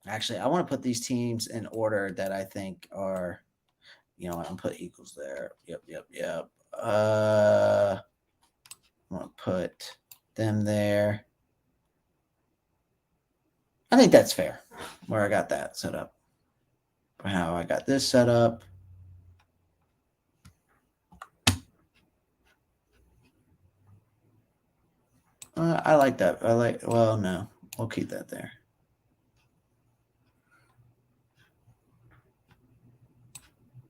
Speaker 1: Actually, I want to put these teams in order that I think are, I'm put Eagles there. Yep. I'm gonna put them there. I think that's fair. Where I got that set up, how I got this set up. I like that. Well, no, we'll keep that there.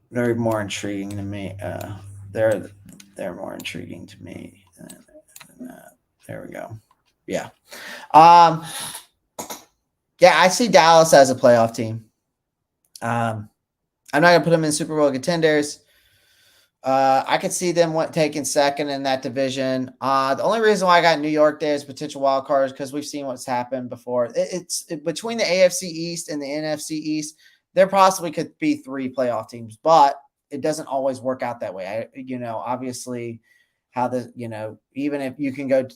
Speaker 1: They're more intriguing to me. They're more intriguing to me than that. There we go. Yeah. Yeah, I see Dallas as a playoff team. I'm not gonna put them in Super Bowl contenders. I could see them taking second in that division. The only reason why I got New York there as potential wild cards because we've seen what's happened before. It's between the AFC East and the NFC East. There possibly could be 3 playoff teams, but it doesn't always work out that way. Obviously, how even if you can go,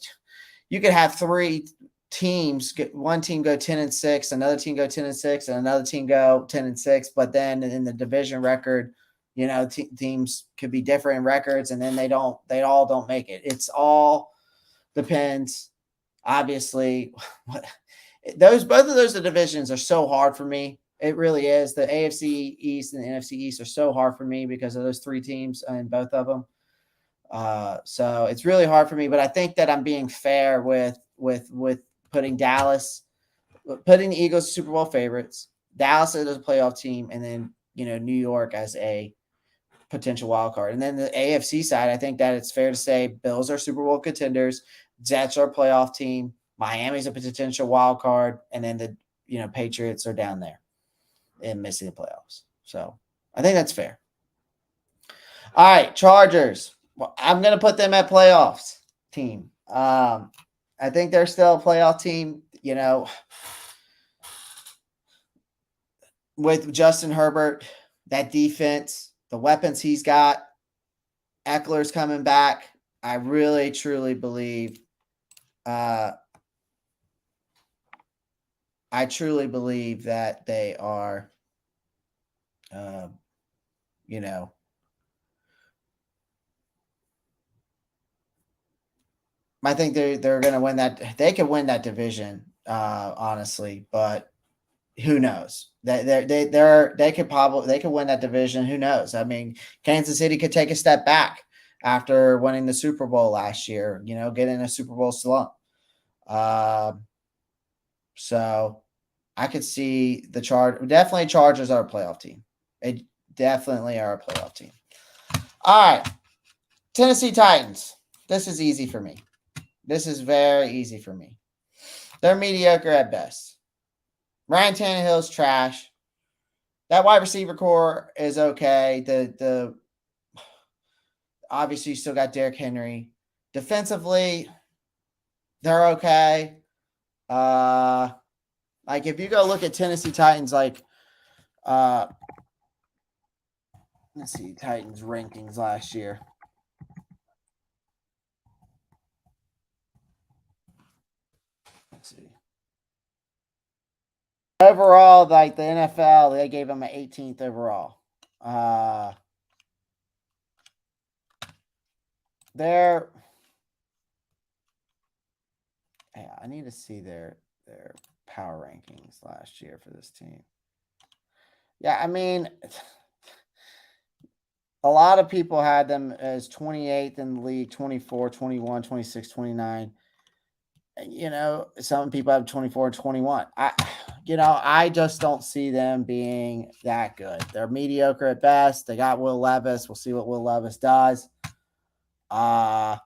Speaker 1: you could have 3 teams. One team go 10-6, another team go 10-6, and another team go 10-6. But then in the division record, teams could be different in records, and then they all don't make it. It's all depends. Obviously, both of those divisions are so hard for me. It really is. The AFC East and the NFC East are so hard for me because of those 3 teams and both of them. So it's really hard for me, but I think that I'm being fair with putting putting the Eagles Super Bowl favorites, Dallas as a playoff team, and then New York as a potential wild card. And then the AFC side, I think that it's fair to say Bills are Super Bowl contenders, Jets are a playoff team, Miami's a potential wild card, and then the Patriots are down there and missing the playoffs. So I think that's fair. All right, Chargers. Well, I'm gonna put them at playoffs team. I think they're still a playoff team. With Justin Herbert, that defense, the weapons he's got, Eckler's coming back. I really, truly believe. I truly believe that they are, I think they're going to win that. They could win that division, honestly, but who knows? They could win that division. Who knows? I mean, Kansas City could take a step back after winning the Super Bowl last year. Getting a Super Bowl slump. So I could see the definitely Chargers are a playoff team. They definitely are a playoff team. All right, Tennessee Titans. This is easy for me. This is very easy for me. They're mediocre at best. Ryan Tannehill's trash. That wide receiver core is okay. The obviously you still got Derrick Henry. Defensively, they're okay. Like if you go look at Tennessee Titans, let's see Titans rankings last year. Let's see. Overall, like the NFL, they gave them an 18th overall. They're I need to see their power rankings last year for this team. Yeah, I mean, a lot of people had them as 28th in the league, 24, 21, 26, 29. Some people have 24, 21. I just don't see them being that good. They're mediocre at best. They got Will Levis. We'll see what Will Levis does. Yeah.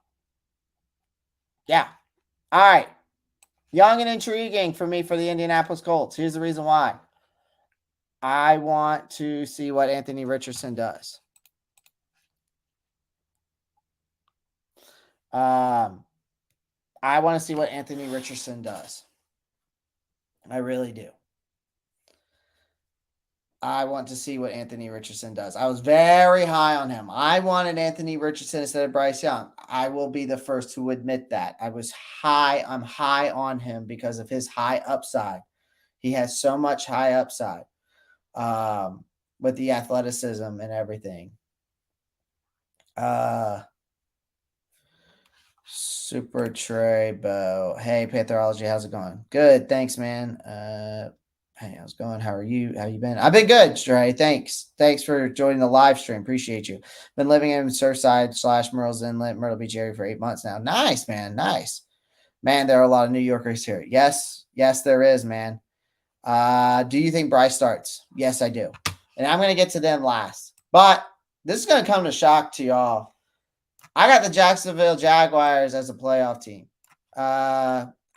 Speaker 1: All right. Young and intriguing for me for the Indianapolis Colts. Here's the reason why. I want to see what Anthony Richardson does. I want to see what Anthony Richardson does. I really do. I want to see what Anthony Richardson does. I was very high on him. I wanted Anthony Richardson instead of Bryce Young. I will be the first to admit that. I'm high on him because of his high upside. He has so much high upside with the athleticism and everything. Super Trebo. Hey, Pantherology, how's it going? Good, thanks, man. Hey, how's it going? How are you? How you been? I've been good, Trey. Thanks. Thanks for joining the live stream. Appreciate you. Been living in Surfside / Myrtle's Inlet, Myrtle Beach area for 8 months now. Nice, man. Nice. Man, there are a lot of New Yorkers here. Yes, there is, man. Do you think Bryce starts? Yes, I do. And I'm going to get to them last. But this is going to come to shock to y'all. I got the Jacksonville Jaguars as a playoff team.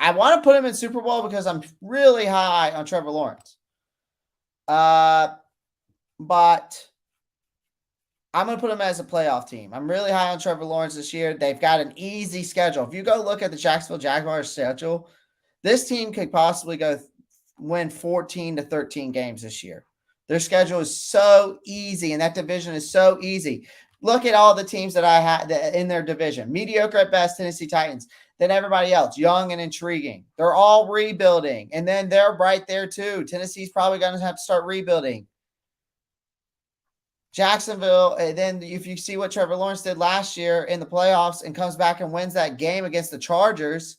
Speaker 1: I want to put him in Super Bowl because I'm really high on Trevor Lawrence. But I'm going to put him as a playoff team. I'm really high on Trevor Lawrence this year. They've got an easy schedule. If you go look at the Jacksonville Jaguars schedule, this team could possibly win 14 to 13 games this year. Their schedule is so easy, and that division is so easy. Look at all the teams that I had in their division. Mediocre at best, Tennessee Titans. Then everybody else, young and intriguing. They're all rebuilding. And then they're right there too. Tennessee's probably going to have to start rebuilding. Jacksonville, and then if you see what Trevor Lawrence did last year in the playoffs and comes back and wins that game against the Chargers,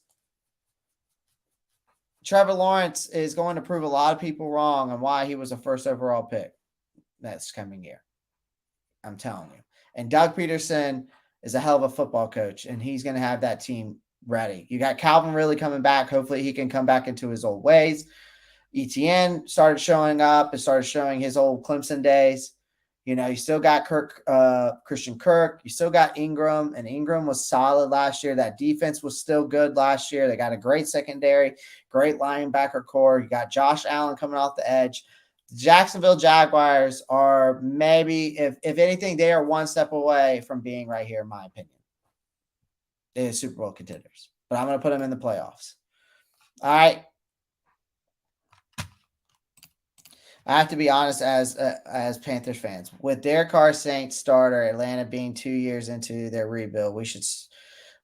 Speaker 1: Trevor Lawrence is going to prove a lot of people wrong on why he was a first overall pick this coming year. I'm telling you. And Doug Peterson is a hell of a football coach, and he's going to have that team ready. You got Calvin really coming back. Hopefully he can come back into his old ways. ETN started showing up and started showing his old Clemson days. You still got Christian Kirk. You still got Ingram, and Ingram was solid last year. That defense was still good last year. They got a great secondary, great linebacker core. You got Josh Allen coming off the edge. The Jacksonville Jaguars are maybe, if anything, they are one step away from being right here, in my opinion. They're Super Bowl contenders. But I'm going to put them in the playoffs. All right. I have to be honest as Panthers fans. With Derek Carr Saints starter, Atlanta being 2 years into their rebuild,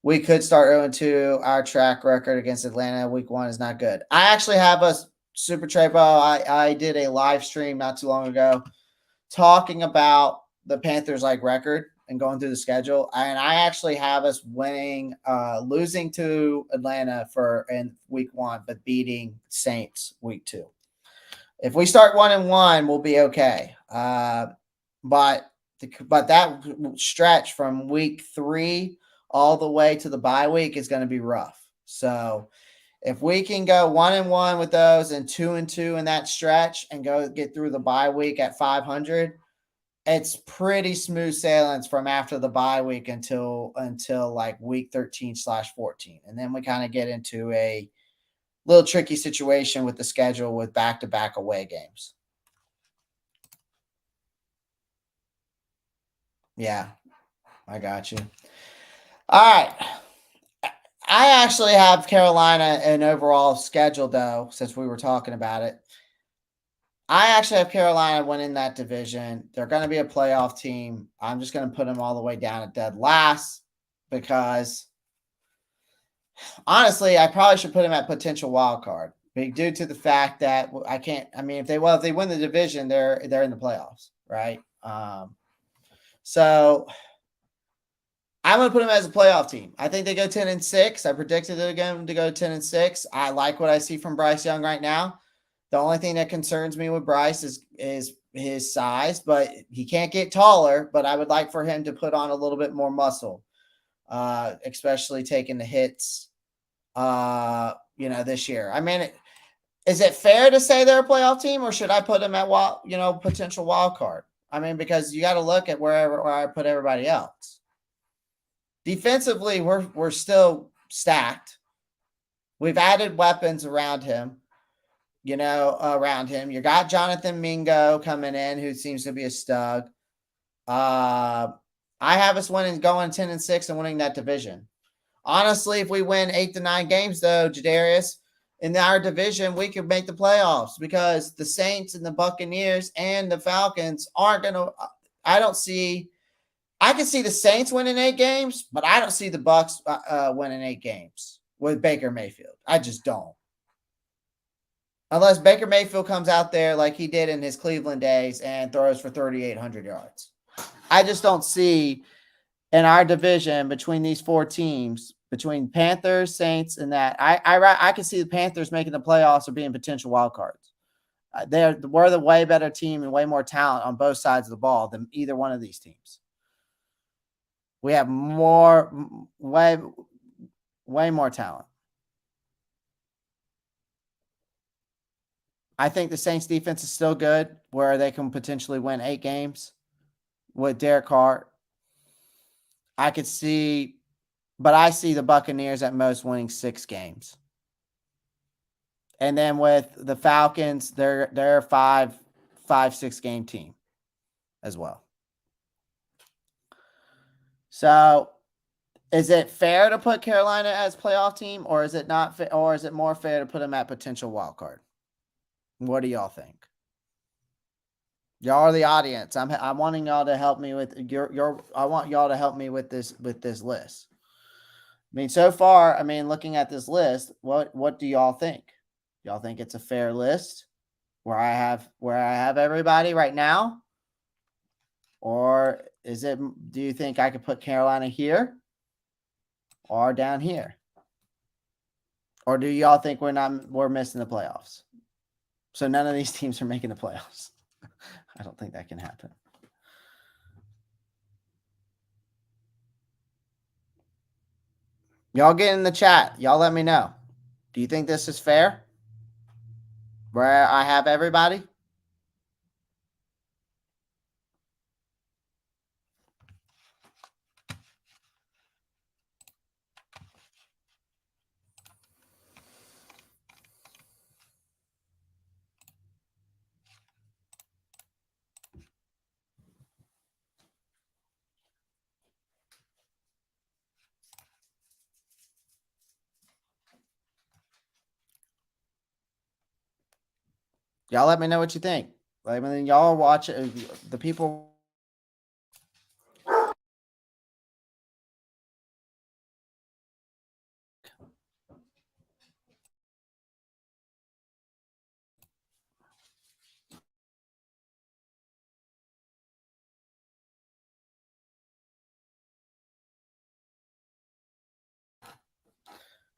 Speaker 1: we could start 0-2. Our track record against Atlanta week 1 is not good. I actually have a Super Trebo. I did a live stream not too long ago talking about the Panthers record and going through the schedule. And I actually have us losing to Atlanta in week 1, but beating Saints week 2. If we start 1-1, we'll be okay. But that stretch from week 3 all the way to the bye week is going to be rough. So if we can go 1-1 with those and 2-2 in that stretch and get through the bye week at 500, it's pretty smooth sailings from after the bye week until week 13/14. And then we kind of get into a little tricky situation with the schedule with back-to-back away games. Yeah, I got you. All right. I actually have Carolina in overall schedule, though, since we were talking about it. I actually have Carolina winning that division. They're going to be a playoff team. I'm just going to put them all the way down at dead last because honestly, I probably should put him at potential wild card, due to the fact that I can't. I mean, if they win the division, they're in the playoffs, right? So I'm going to put him as a playoff team. I think they go 10-6. I predicted it again to go 10-6. I like what I see from Bryce Young right now. The only thing that concerns me with Bryce is his size, but he can't get taller. But I would like for him to put on a little bit more muscle, especially taking the hits, this year. I mean, Is it fair to say they're a playoff team, or should I put them at potential wild card? I mean, because you got to look at where I put everybody else. Defensively, we're still stacked. We've added weapons around him. Around him. You got Jonathan Mingo coming in, who seems to be a stud. I have us going 10-6 and winning that division. Honestly, if we win 8 to 9 games, though, Jadarius, in our division, we could make the playoffs because the Saints and the Buccaneers and the Falcons aren't going to. I can see the Saints winning 8 games, but I don't see the Bucs winning 8 games with Baker Mayfield. I just don't. Unless Baker Mayfield comes out there like he did in his Cleveland days and throws for 3,800 yards. I just don't see in our division between these 4 teams, between Panthers, Saints, and that. I can see the Panthers making the playoffs or being potential wild cards. We're the way better team and way more talent on both sides of the ball than either one of these teams. We have way more talent. I think the Saints defense is still good where they can potentially win 8 games with Derek Carr. I see the Buccaneers at most winning 6 games. And then with the Falcons, they're a 5-6 game team as well. So is it fair to put Carolina as playoff team, or is it not fair, or is it more fair to put them at potential wild card? What do y'all think? Y'all are the audience. I'm wanting y'all to help me with I want y'all to help me with this list. I mean, so far, looking at this list, what do y'all think? Y'all think it's a fair list where I have everybody right now? Or do you think I could put Carolina here or down here? Or do y'all think we're missing the playoffs? So none of these teams are making the playoffs. I don't think that can happen. Y'all get in the chat. Y'all let me know. Do you think this is fair? Where I have everybody? Y'all let me know what you think. Y'all watch it. The people.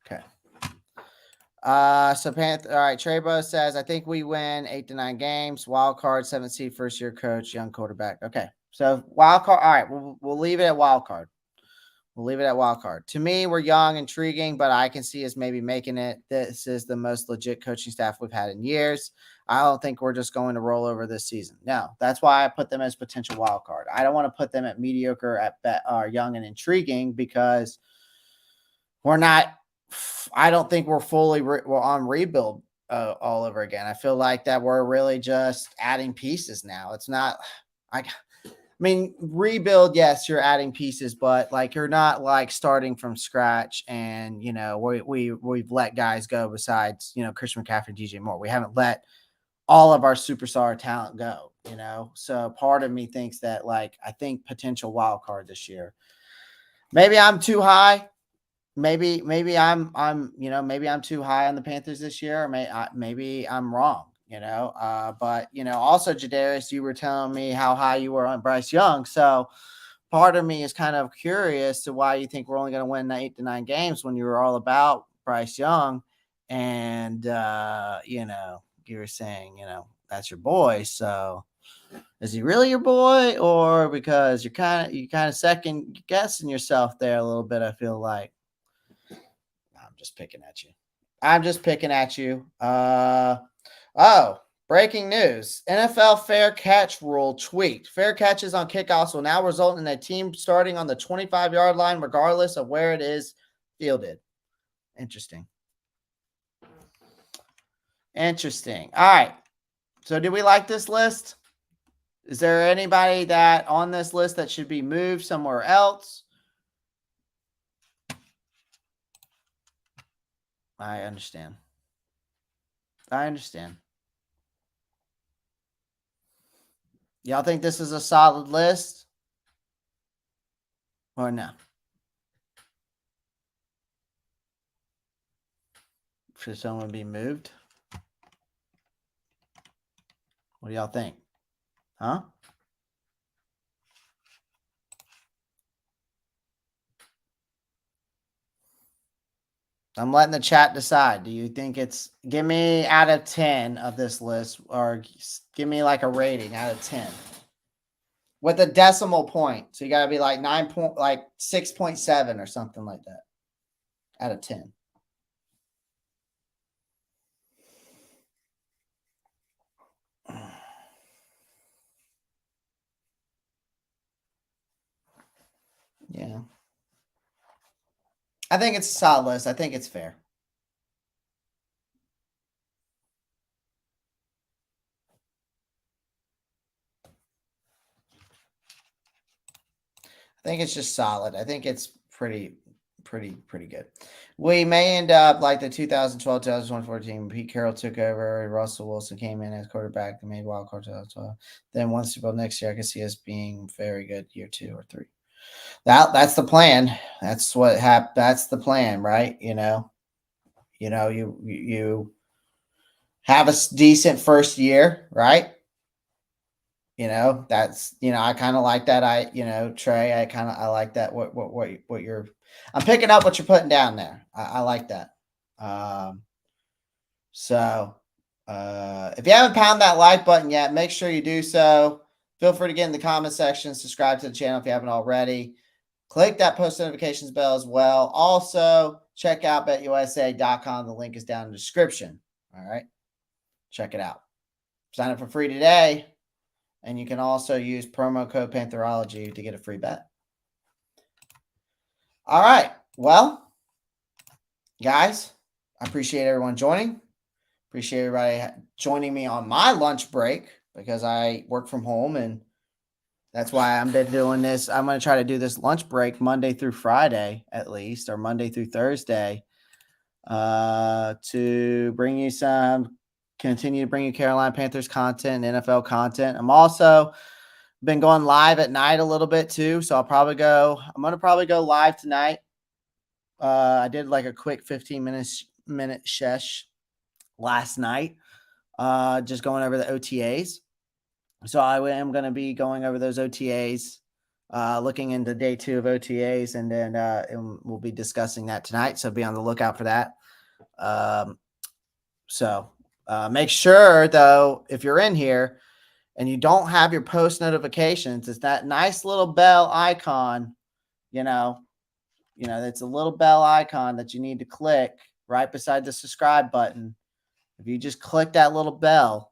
Speaker 1: Okay. So Panther. All right. Trebo says, I think we win 8 to 9 games. Wild card, 7th seed, first year coach, young quarterback. Okay. So wild card. All right. We'll leave it at wild card. To me, we're young, intriguing, but I can see us maybe making it. This is the most legit coaching staff we've had in years. I don't think we're just going to roll over this season. No, that's why I put them as potential wild card. I don't want to put them at mediocre, young and intriguing, because we're not. I don't think we're fully we're on rebuild all over again. I feel like that we're really just adding pieces now. It's not. Rebuild, yes, you're adding pieces, but you're not starting from scratch. And we've let guys go besides Christian McCaffrey, DJ Moore. We haven't let all of our superstar talent go. So part of me thinks that I think potential wild card this year. Maybe I'm too high. Maybe I'm maybe I'm too high on the Panthers this year. Or maybe I'm wrong. But also, Jadarius, you were telling me how high you were on Bryce Young. So part of me is kind of curious to why you think we're only going to win 8 to 9 games when you were all about Bryce Young. And, you were saying, that's your boy. So is he really your boy, or because you kind of second guessing yourself there a little bit? I feel like I'm just picking at you. I'm just picking at you. Breaking news. NFL fair catch rule tweaked. Fair catches on kickoffs will now result in a team starting on the 25-yard line, regardless of where it is fielded. Interesting. Interesting. All right. So do we like this list? Is there anybody that on this list that should be moved somewhere else? I understand. Y'all think this is a solid list? Or no? Should someone be moved? What do y'all think? Huh? I'm letting the chat decide. Do you think it's, give me out of 10 of this list, or give me like a rating out of 10 with a decimal point. So you got to be like 6.7 or something like that out of 10. Yeah. I think it's a solid list. I think it's fair. I think it's just solid. I think it's pretty good. We may end up like the 2012, 2014. Pete Carroll took over. Russell Wilson came in as quarterback and made wild card 2012. Then one Super Bowl next year. I can see us being very good year 2 or 3. That's the plan. That's what happened. That's the plan, right? You have a decent first year, right? That's, I kind of like that. Trey, I like that. What you're, I'm picking up what you're putting down there. I like that. If you haven't pounded that like button yet, make sure you do so. Feel free to get in the comment section, subscribe to the channel if you haven't already. Click that post notifications bell as well. Also, check out betusa.com. The link is down in the description. All right. Check it out. Sign up for free today. And you can also use promo code Pantherology to get a free bet. All right. Well, guys, I appreciate everyone joining. Appreciate everybody joining me on my lunch break because I work from home, and that's why I'm doing this. I'm going to try to do this lunch break Monday through Friday at least, or Monday through Thursday, to continue to bring you Carolina Panthers content and NFL content. I'm also been going live at night a little bit too. So I'm going to probably go live tonight. I did like a quick 15-minute shesh last night, just going over the OTAs. So I am going to be going over those OTAs, looking into day 2 of OTAs, and then we'll be discussing that tonight. So be on the lookout for that. Make sure though, if you're in here and you don't have your post notifications, it's that nice little bell icon, it's a little bell icon that you need to click right beside the subscribe button. If you just click that little bell,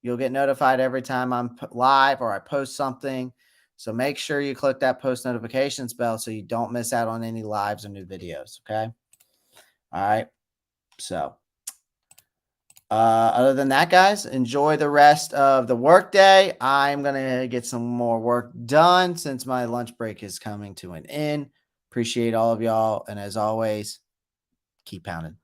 Speaker 1: you'll get notified every time I'm live or I post something. So make sure you click that post notifications bell so you don't miss out on any lives or new videos. Okay. All right. So other than that, guys, enjoy the rest of the workday. I'm going to get some more work done since my lunch break is coming to an end. Appreciate all of y'all. And as always, keep pounding.